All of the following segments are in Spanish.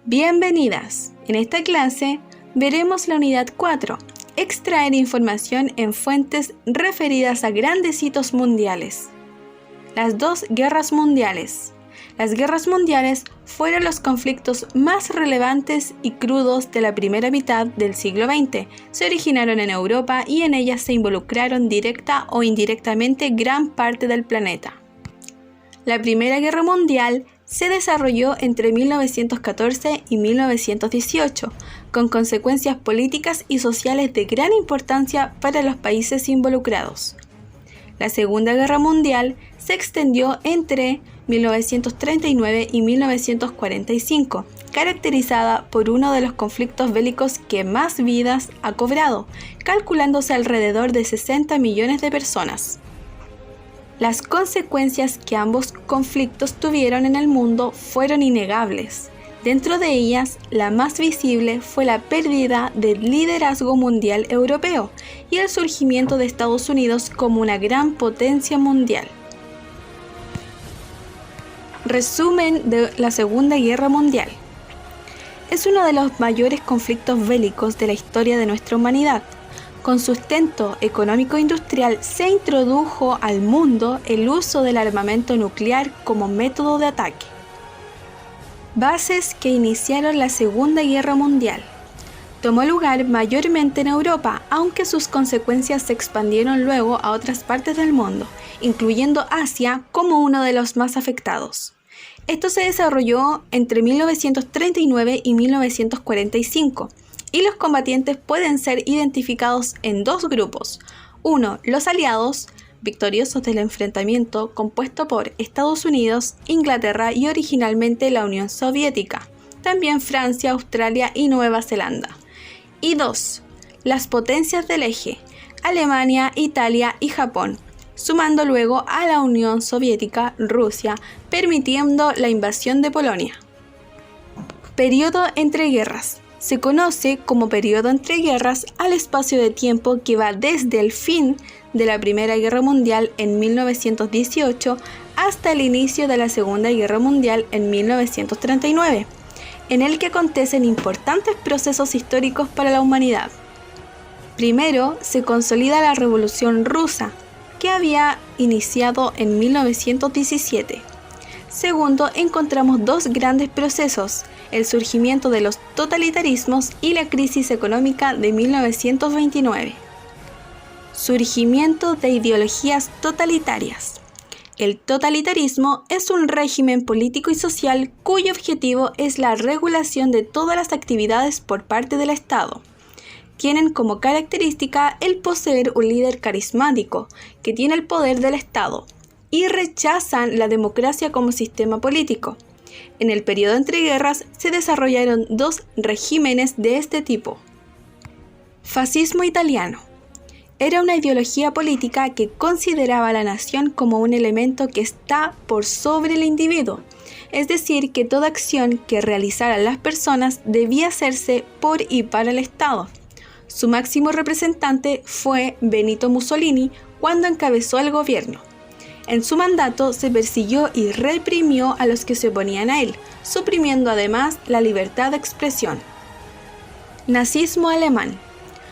Bienvenidas. En esta clase veremos la unidad 4, extraer información en fuentes referidas a grandes hitos mundiales. Las dos guerras mundiales. Las guerras mundiales fueron los conflictos más relevantes y crudos de la primera mitad del siglo XX. Se originaron en Europa y en ellas se involucraron directa o indirectamente gran parte del planeta. La Primera Guerra Mundial se desarrolló entre 1914 y 1918, con consecuencias políticas y sociales de gran importancia para los países involucrados. La Segunda Guerra Mundial se extendió entre 1939 y 1945, caracterizada por uno de los conflictos bélicos que más vidas ha cobrado, calculándose alrededor de 60 millones de personas. Las consecuencias que ambos conflictos tuvieron en el mundo fueron innegables. Dentro de ellas, la más visible fue la pérdida del liderazgo mundial europeo y el surgimiento de Estados Unidos como una gran potencia mundial. Resumen de la Segunda Guerra Mundial. Es uno de los mayores conflictos bélicos de la historia de nuestra humanidad. Con sustento económico-industrial se introdujo al mundo el uso del armamento nuclear como método de ataque. Bases que iniciaron la Segunda Guerra Mundial. Tomó lugar mayormente en Europa, aunque sus consecuencias se expandieron luego a otras partes del mundo, incluyendo Asia como uno de los más afectados. Esto se desarrolló entre 1939 y 1945. Y los combatientes pueden ser identificados en dos grupos. Uno, los aliados, victoriosos del enfrentamiento, compuesto por Estados Unidos, Inglaterra y originalmente la Unión Soviética, también Francia, Australia y Nueva Zelanda. Y dos, las potencias del eje, Alemania, Italia y Japón, sumando luego a la Unión Soviética, Rusia, permitiendo la invasión de Polonia. Periodo entre guerras. Se conoce como periodo entre guerras al espacio de tiempo que va desde el fin de la Primera Guerra Mundial en 1918 hasta el inicio de la Segunda Guerra Mundial en 1939, en el que acontecen importantes procesos históricos para la humanidad. Primero, se consolida la Revolución Rusa, que había iniciado en 1917. Segundo, encontramos dos grandes procesos: el surgimiento de los totalitarismos y la crisis económica de 1929. Surgimiento de ideologías totalitarias. El totalitarismo es un régimen político y social cuyo objetivo es la regulación de todas las actividades por parte del Estado. Tienen como característica el poseer un líder carismático que tiene el poder del Estado y rechazan la democracia como sistema político. En el periodo entre guerras se desarrollaron dos regímenes de este tipo. Fascismo italiano. Era una ideología política que consideraba a la nación como un elemento que está por sobre el individuo, es decir, que toda acción que realizaran las personas debía hacerse por y para el Estado. Su máximo representante fue Benito Mussolini cuando encabezó el gobierno. En su mandato se persiguió y reprimió a los que se oponían a él, suprimiendo además la libertad de expresión. Nazismo alemán.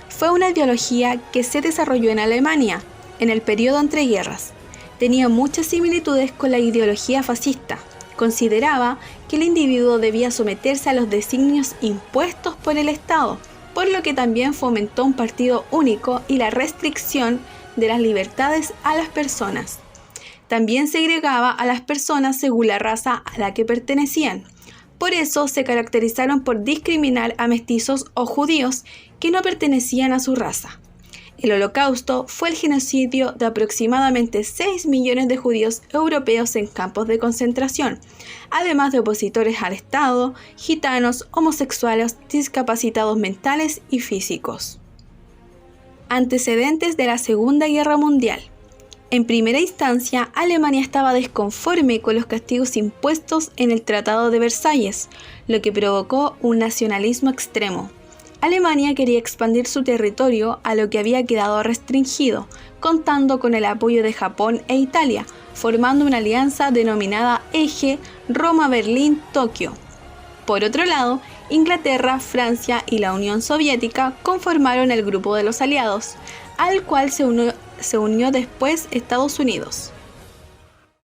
Fue una ideología que se desarrolló en Alemania en el periodo entre guerras. Tenía muchas similitudes con la ideología fascista. Consideraba que el individuo debía someterse a los designios impuestos por el Estado, por lo que también fomentó un partido único y la restricción de las libertades a las personas. También segregaba a las personas según la raza a la que pertenecían. Por eso se caracterizaron por discriminar a mestizos o judíos que no pertenecían a su raza. El Holocausto fue el genocidio de aproximadamente 6 millones de judíos europeos en campos de concentración, además de opositores al Estado, gitanos, homosexuales, discapacitados mentales y físicos. Antecedentes de la Segunda Guerra Mundial. En primera instancia, Alemania estaba desconforme con los castigos impuestos en el Tratado de Versalles, lo que provocó un nacionalismo extremo. Alemania quería expandir su territorio a lo que había quedado restringido, contando con el apoyo de Japón e Italia, formando una alianza denominada Eje Roma-Berlín-Tokio. Por otro lado, Inglaterra, Francia y la Unión Soviética conformaron el Grupo de los Aliados, al cual se unió después Estados Unidos.